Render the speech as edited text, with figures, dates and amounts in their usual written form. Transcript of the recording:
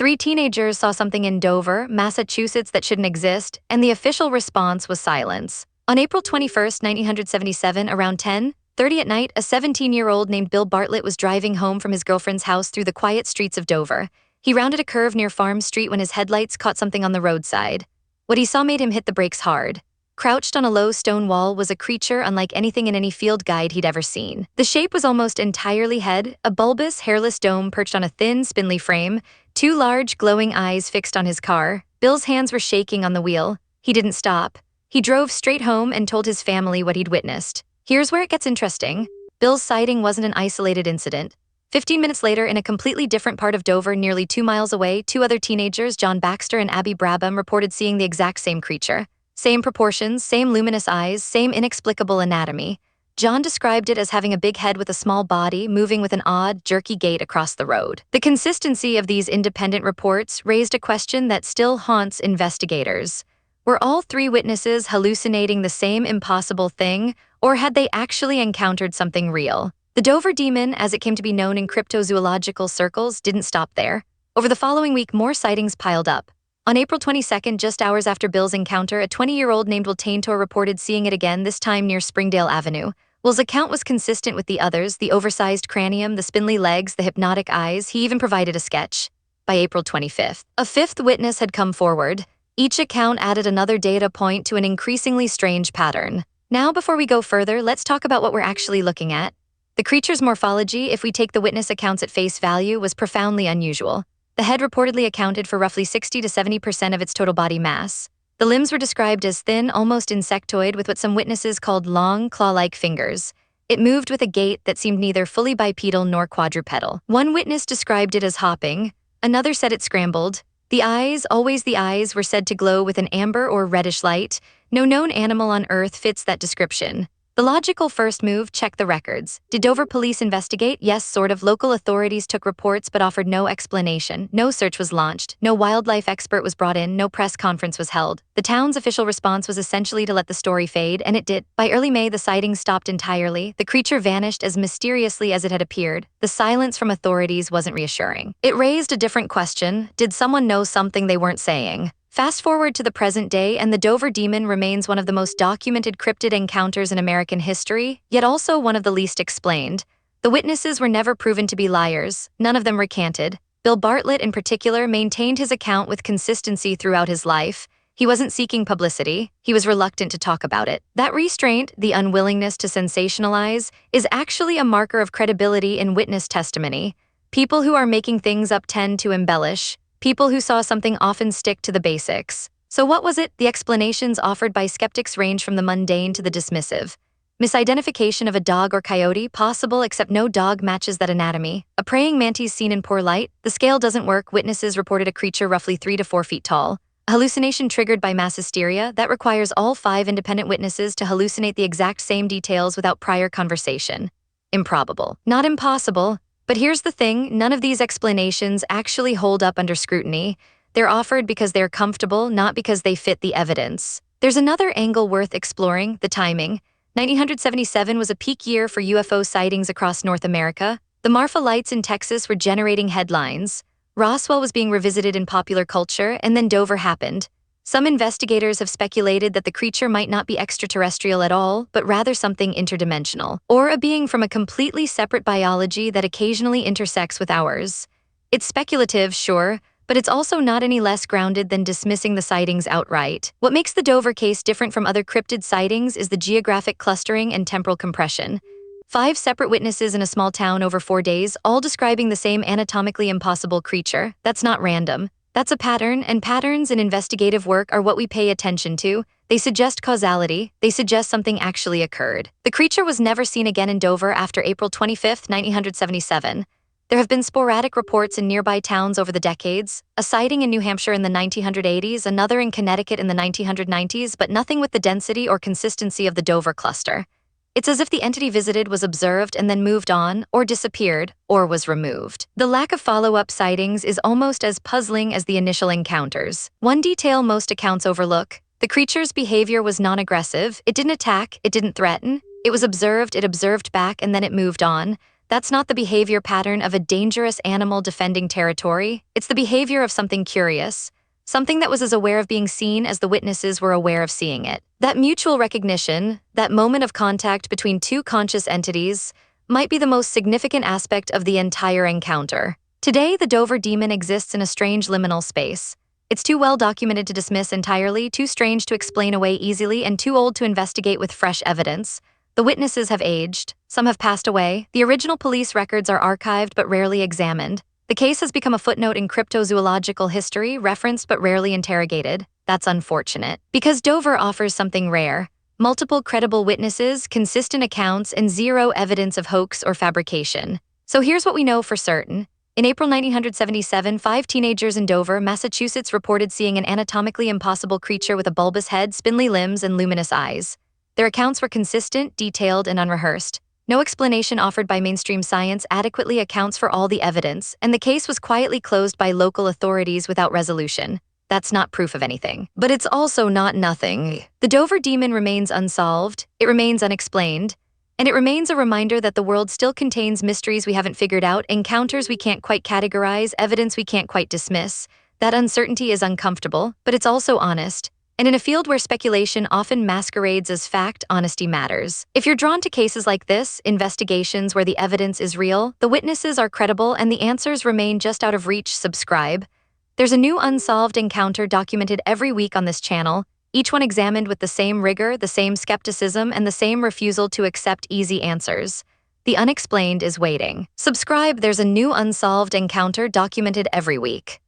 Three teenagers saw something in Dover, Massachusetts that shouldn't exist, and the official response was silence. On April 21, 1977, around 10:30 at night, a 17-year-old named Bill Bartlett was driving home from his girlfriend's house through the quiet streets of Dover. He rounded a curve near Farm Street when his headlights caught something on the roadside. What he saw made him hit the brakes hard. Crouched on a low stone wall was a creature unlike anything in any field guide he'd ever seen. The shape was almost entirely head, a bulbous, hairless dome perched on a thin, spindly frame, two large, glowing eyes fixed on his car. Bill's hands were shaking on the wheel. He didn't stop. He drove straight home and told his family what he'd witnessed. Here's where it gets interesting. Bill's sighting wasn't an isolated incident. 15 minutes later, in a completely different part of Dover, nearly 2 miles away, two other teenagers, John Baxter and Abby Brabham, reported seeing the exact same creature. Same proportions, same luminous eyes, same inexplicable anatomy. John described it as having a big head with a small body, moving with an odd, jerky gait across the road. The consistency of these independent reports raised a question that still haunts investigators. Were all three witnesses hallucinating the same impossible thing, or had they actually encountered something real? The Dover demon, as it came to be known in cryptozoological circles, didn't stop there. Over the following week, more sightings piled up. On April 22nd, just hours after Bill's encounter, a 20-year-old named Will Taintor reported seeing it again, this time near Springdale Avenue. Will's account was consistent with the others, the oversized cranium, the spindly legs, the hypnotic eyes. He even provided a sketch. By April 25th, a fifth witness had come forward. Each account added another data point to an increasingly strange pattern. Now, before we go further, let's talk about what we're actually looking at. The creature's morphology, if we take the witness accounts at face value, was profoundly unusual. The head reportedly accounted for roughly 60 to 70% of its total body mass. The limbs were described as thin, almost insectoid, with what some witnesses called long, claw-like fingers. It moved with a gait that seemed neither fully bipedal nor quadrupedal. One witness described it as hopping. Another said it scrambled. The eyes, always the eyes, were said to glow with an amber or reddish light. No known animal on Earth fits that description. The logical first move: check the records. Did Dover police investigate? Yes, sort of. Local authorities took reports but offered no explanation. No search was launched. No wildlife expert was brought in. No press conference was held. The town's official response was essentially to let the story fade, and it did. By early May, the sightings stopped entirely. The creature vanished as mysteriously as it had appeared. The silence from authorities wasn't reassuring. It raised a different question. Did someone know something they weren't saying? Fast forward to the present day, and the Dover demon remains one of the most documented cryptid encounters in American history, yet also one of the least explained. The witnesses were never proven to be liars. None of them recanted. Bill Bartlett, in particular, maintained his account with consistency throughout his life. He wasn't seeking publicity. He was reluctant to talk about it. That restraint, the unwillingness to sensationalize, is actually a marker of credibility in witness testimony. People who are making things up tend to embellish. People who saw something often stick to the basics. So what was it? The explanations offered by skeptics range from the mundane to the dismissive. Misidentification of a dog or coyote, possible, except no dog matches that anatomy. A praying mantis seen in poor light, the scale doesn't work. Witnesses reported a creature roughly 3 to 4 feet tall. A hallucination triggered by mass hysteria, that requires all 5 independent witnesses to hallucinate the exact same details without prior conversation. Improbable. Not impossible. But here's the thing, none of these explanations actually hold up under scrutiny. They're offered because they're comfortable, not because they fit the evidence. There's another angle worth exploring: the timing. 1977 was a peak year for UFO sightings across North America. The Marfa lights in Texas were generating headlines. Roswell was being revisited in popular culture, and then Dover happened. Some investigators have speculated that the creature might not be extraterrestrial at all, but rather something interdimensional, or a being from a completely separate biology that occasionally intersects with ours. It's speculative, sure, but it's also not any less grounded than dismissing the sightings outright. What makes the Dover case different from other cryptid sightings is the geographic clustering and temporal compression. 5 separate witnesses in a small town over 4 days, all describing the same anatomically impossible creature. That's not random. That's a pattern, and patterns in investigative work are what we pay attention to. They suggest causality. They suggest something actually occurred. The creature was never seen again in Dover after April 25, 1977. There have been sporadic reports in nearby towns over the decades, a sighting in New Hampshire in the 1980s, another in Connecticut in the 1990s, but nothing with the density or consistency of the Dover cluster. It's as if the entity visited was observed and then moved on, or disappeared, or was removed. The lack of follow-up sightings is almost as puzzling as the initial encounters. One detail most accounts overlook: the creature's behavior was non-aggressive. It didn't attack, it didn't threaten. It was observed, it observed back, and then it moved on. That's not the behavior pattern of a dangerous animal defending territory. It's the behavior of something curious, something that was as aware of being seen as the witnesses were aware of seeing it. That mutual recognition, that moment of contact between two conscious entities, might be the most significant aspect of the entire encounter. Today, the Dover demon exists in a strange liminal space. It's too well documented to dismiss entirely, too strange to explain away easily, and too old to investigate with fresh evidence. The witnesses have aged, some have passed away, the original police records are archived but rarely examined. The case has become a footnote in cryptozoological history, referenced but rarely interrogated. That's unfortunate. Because Dover offers something rare: multiple credible witnesses, consistent accounts, and zero evidence of hoax or fabrication. So here's what we know for certain. In April 1977, 5 teenagers in Dover, Massachusetts reported seeing an anatomically impossible creature with a bulbous head, spindly limbs, and luminous eyes. Their accounts were consistent, detailed, and unrehearsed. No explanation offered by mainstream science adequately accounts for all the evidence, and the case was quietly closed by local authorities without resolution. That's not proof of anything. But it's also not nothing. The Dover demon remains unsolved, it remains unexplained, and it remains a reminder that the world still contains mysteries we haven't figured out, encounters we can't quite categorize, evidence we can't quite dismiss. That uncertainty is uncomfortable, but it's also honest. And in a field where speculation often masquerades as fact, honesty matters. If you're drawn to cases like this, investigations where the evidence is real, the witnesses are credible, and the answers remain just out of reach, subscribe. There's a new unsolved encounter documented every week on this channel, each one examined with the same rigor, the same skepticism, and the same refusal to accept easy answers. The unexplained is waiting. Subscribe, there's a new unsolved encounter documented every week.